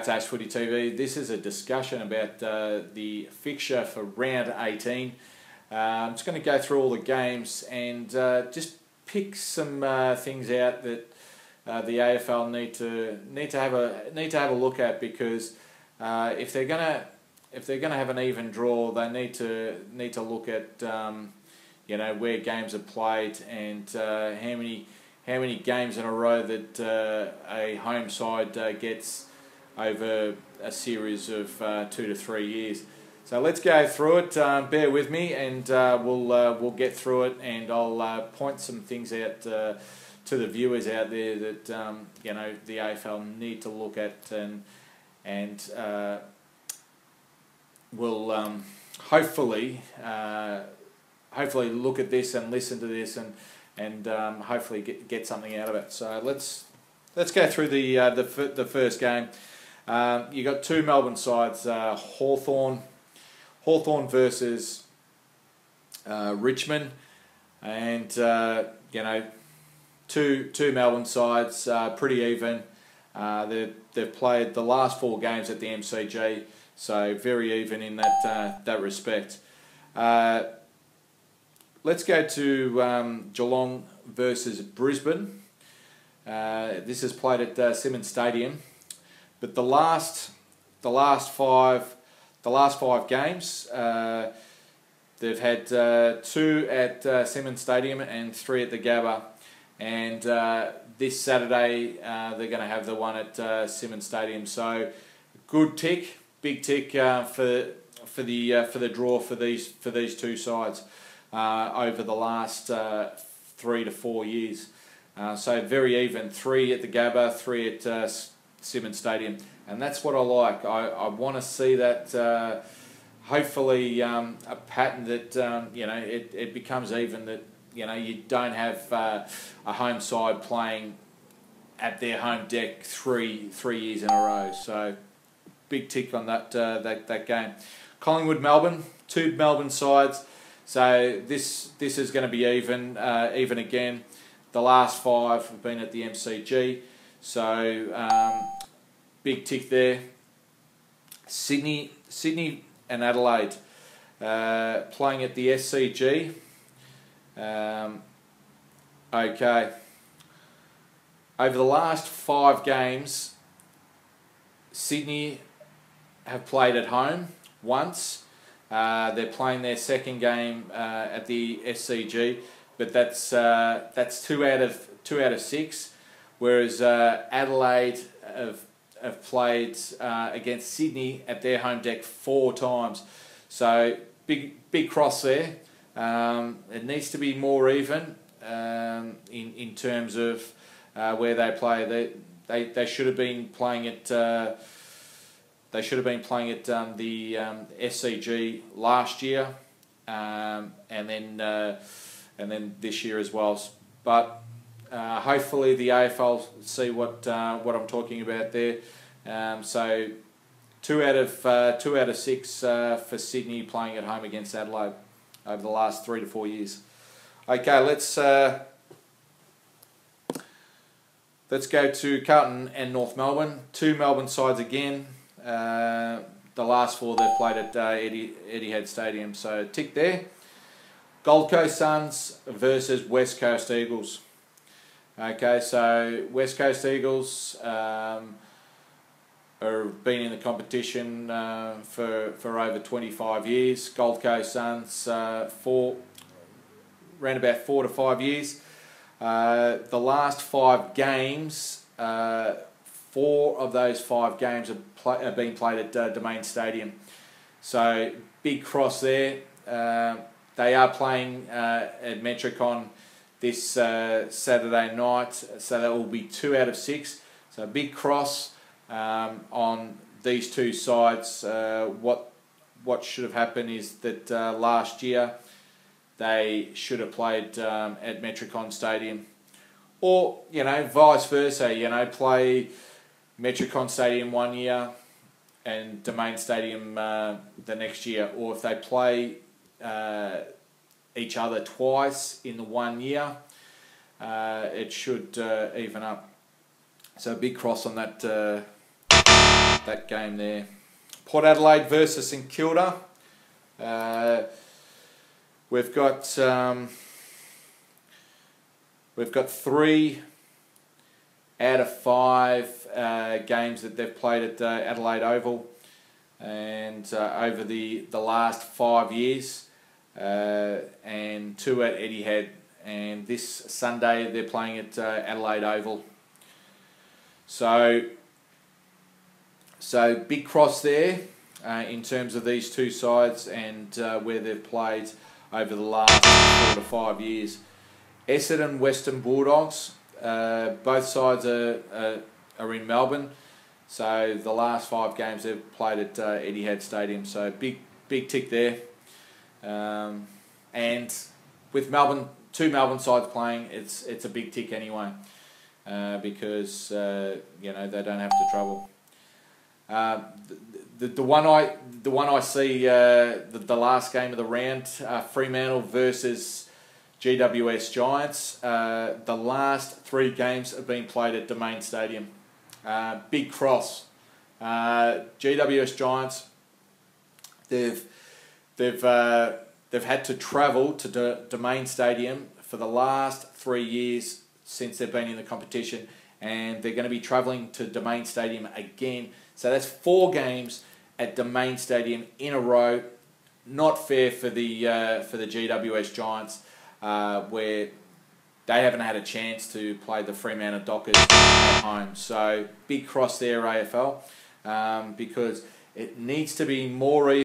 to Footy TV. This is a discussion about the fixture for round 18. I'm just going to go through all the games and just pick some things out that the AFL need to have a look at, because if they're gonna have an even draw, they need to look at where games are played and how many games in a row that a home side gets over a series of 2 to 3 years. So let's go through it. Bear with me, and we'll get through it, and I'll point some things out to the viewers out there that the AFL need to look at, and we'll hopefully look at this and listen to this and hopefully get something out of it. So let's go through the first game. You got two Melbourne sides, Hawthorn versus Richmond, and two Melbourne sides, pretty even. They've played the last 4 games at the MCG, so very even in that respect. Let's go to Geelong versus Brisbane. This is played at Simmons Stadium, but the last 5 games, they've had 2 at Simmons Stadium and 3 at the Gabba, and this Saturday they're going to have the one at Simmons Stadium. So good tick, big tick for the draw for these two sides over the last 3 to 4 years. So very even, 3 at the Gabba, 3 at Simmons Stadium, and that's what I like. I want to see that. Hopefully, a pattern that it becomes even, that you don't have a home side playing at their home deck three years in a row. So big tick on that game. Collingwood Melbourne, 2 Melbourne sides. So this is going to be even again. The last 5 have been at the MCG. So big tick there. Sydney and Adelaide playing at the SCG. Okay. Over the last 5 games, Sydney have played at home once. They're playing their second game at the SCG, but that's 2 out of 6. Whereas Adelaide have played against Sydney at their home deck 4 times. So big cross there. It needs to be more even in terms of where they play. They should have been playing at the SCG last year, and then this year as well. But hopefully the AFL see what I'm talking about there. So 2 out of 6 for Sydney playing at home against Adelaide over the last 3 to 4 years. Okay, let's go to Carlton and North Melbourne. 2 Melbourne sides again. The last 4 they've played at Etihad Stadium. So tick there. Gold Coast Suns versus West Coast Eagles. Okay, so West Coast Eagles have been in the competition for over 25 years. Gold Coast Suns around about 4 to 5 years. The last 5 games, 4 of those 5 games have been played at Domain Stadium. So big cross there. They are playing at Metricon this Saturday night, so that will be 2 out of 6. So a big cross on these two sides. What should have happened is that last year they should have played at Metricon Stadium, or vice versa. Play Metricon Stadium one year and Domain Stadium the next year, or if they play each other twice in the 1 year, it should even up. So a big cross on that that game there. Port Adelaide versus St Kilda. We've got 3 out of 5 games that they've played at Adelaide Oval, and over the last 5 years, and 2 at Etihad, and this Sunday they're playing at Adelaide Oval. So big cross there in terms of these two sides and where they've played over the last 4 to 5 years. Essendon Western Bulldogs. Both sides are in Melbourne, so the last 5 games they've played at Etihad Stadium. So big tick there, and with two Melbourne sides playing, it's a big tick anyway, because you know, they don't have to travel. The one I see, the last game of the round, Fremantle versus GWS Giants. The last 3 games have been played at Domain Stadium. Big cross. GWS Giants. They've had to travel to Domain Stadium for the last 3 years since they've been in the competition, and they're going to be travelling to Domain Stadium again. So that's 4 games at Domain Stadium in a row. Not fair for the GWS Giants, where they haven't had a chance to play the Fremantle Dockers at home. So big cross there, AFL, because it needs to be more even.